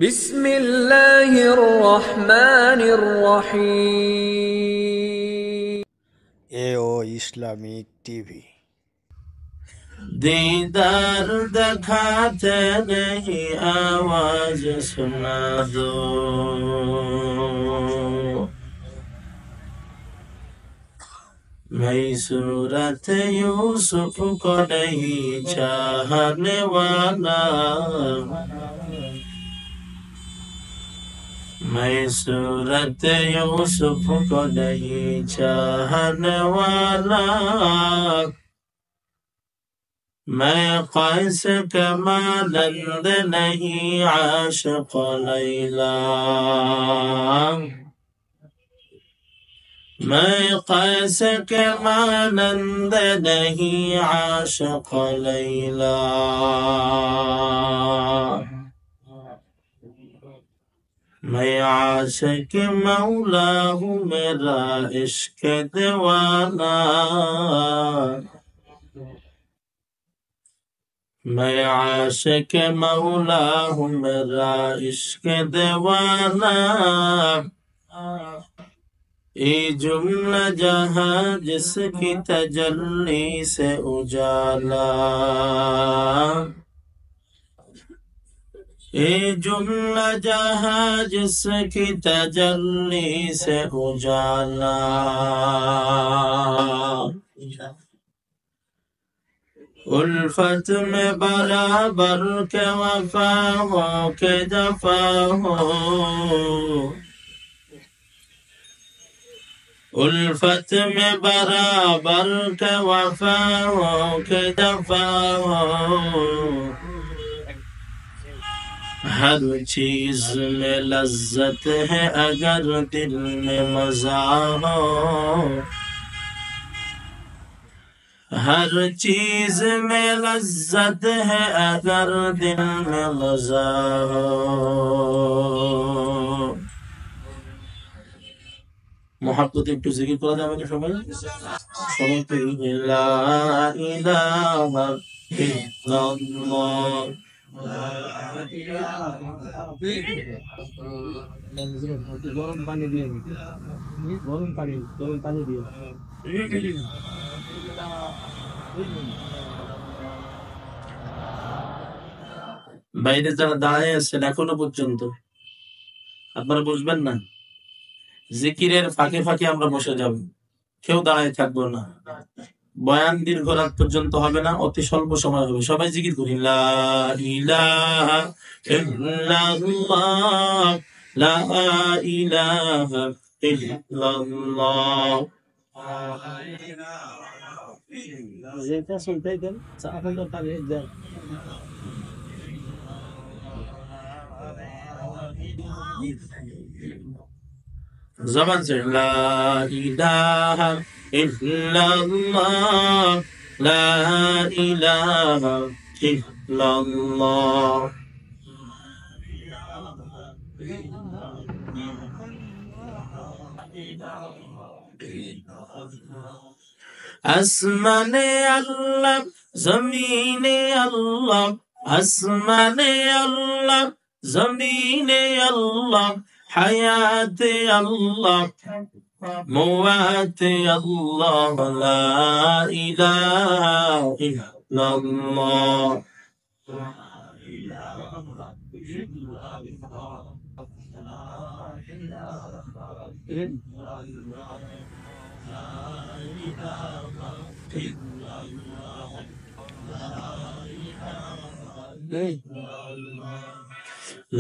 বিসমিল্লাহির রহমানির রহিম। এও ইসলামিক টিভি। दीदार दिखाते नहीं आवाज सुना दो। मैं सूरत यूसुफ को नहीं चाहने वाला, मैं सूरत यूसुफ को नहीं चाहने वाला, मैं कैस के मानंद नहीं आशिक लैला, मैं कैस के मानंद नहीं आशिक लैला। मैं आशिक मौला हूँ, मेरा इश्क दीवाना, मैं आशिक मौला हूँ, मेरा इश्क दीवाना। ये जुम्ला जहाँ जिसकी तजल्ली से उजाला, ये जुम्ला जहाँ जिसकी तजल्ली से उजाला। उल्फत में बराबर के वफा हो के जफा हो, उल्फत में बराबर के वफा हो के जफा हो, हर चीज में लज्जत है अगर दिल में मजा हो, हर चीज में लज्जत है अगर दिल में मजा हो। मोहब्बत একটু জিকির করা যাবে কি সবাই? সবাই তো লা ইলাহা ইল্লাল্লাহ, গরম পানি দিয়ে বাইরে যারা দাঁড়ায় আছেন এখনো পর্যন্ত আপনারা বসবেন না, জিকিরের ফাঁকে ফাঁকে আমরা বসে যাব, কেউ দাঁড়ায় থাকবো না। বয়ান দীর্ঘ রাত পর্যন্ত হবে না, অতি স্বল্প সময় হবে। সবাই জিকির করি লা ইলাহা ইল্লাল্লাহ, লা ইলাহা ইল্লাল্লাহ। যেটা শুনতেই দেন এখন তো তাহলে দেন। जबान से ला इलाहा इल्लल्लाह, ला इलाहा इल्लल्लाह। आसमाने अल्लाह जमीने अल्लाह, आसमाने अल्लाह जमीने अल्लाह, हयात अल्लाह मुआत अल्लाह, ला इलाहा इल्लल्लाह।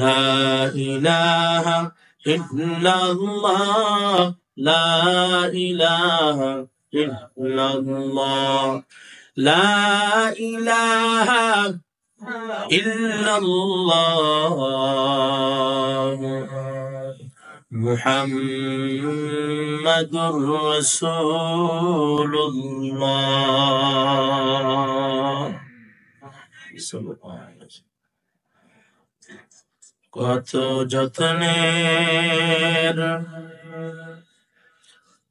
لا إله إلا الله، لا إله إلا الله، لا إله إلا الله، محمد رسول الله صلى الله عليه وسلم। কত যত্নের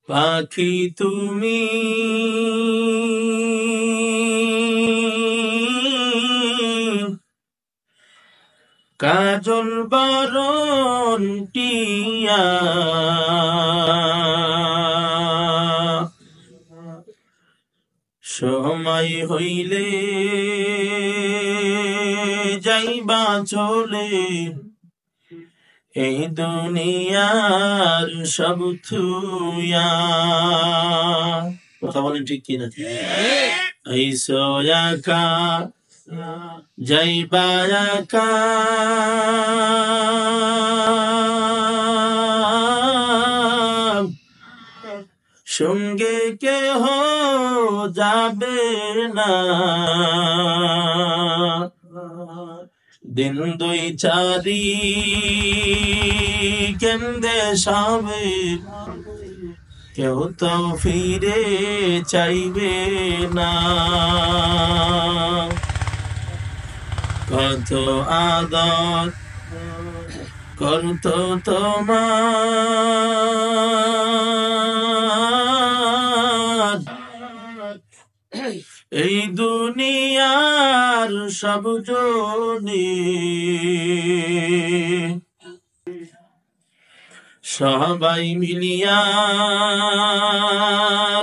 পাখি তুমি, কাজল বরণ টিয়া সময় হইলে যাইবা চলে এই দুনিয়ার সব থুয়া। কথা বলেন ঠিক কিনা? এই সোয়াকা যাইবা একা সঙ্গে কেহ যাবে না। দিন দুই চারি কেন্দে সবে কেউ তো ফিরে চাইবে না। কত আদর করত তোমার এই দুনিয়ার সব জনে সবাই মিলিয়া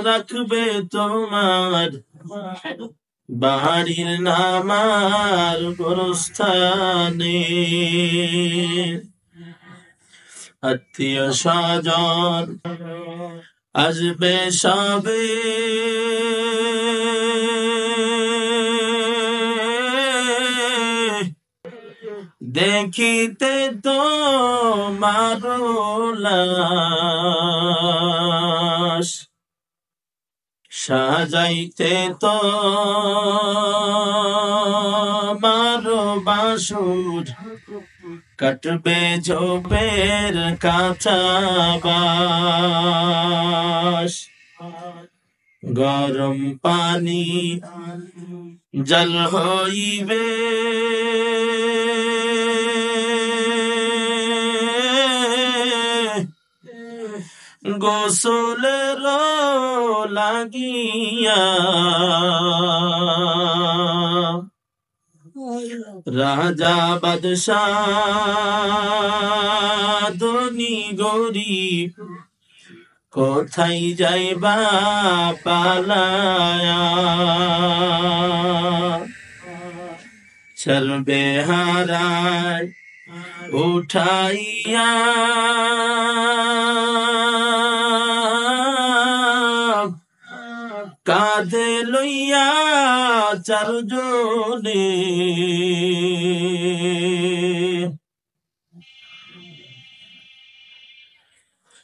রাখবে তোমার বাড়ির নামার গোরস্থানে। আত্মীয় স্বজন আসবে সবে দেখিতে তোমার লাশ সাজাইতে তোমার বাসুর কাটবে ঝোপের কাঁচা বাঁশ। গরম পানি জল হইবে গোসলের লাগিয়া রাজা বাদশাহ ধনী গরিব কোথায় যাইবা পালায়া। চলবে হারায় উঠাইয়া কাঁধে লইয়া চারজনে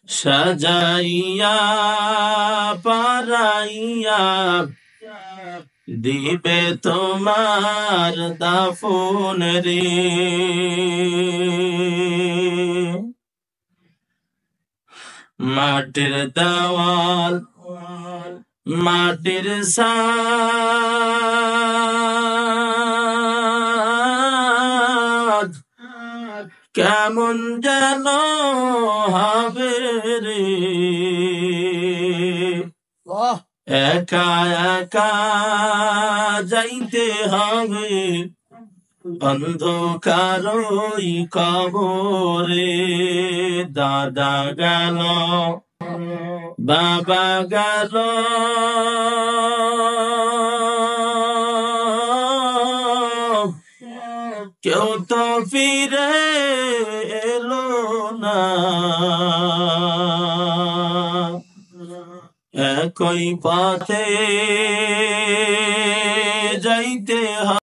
সাজাইয়া পারাইয়া দিবে তোমার দাফন রে। মাটির দেওয়াল মাটির সাদ কেমন যেন হবে রে। একা একা যাইতে হবে অন্ধকারই কবরে। দাদা গেল বাবা গেল কেউ তো ফিরে এলো না। একই পথে যাইতে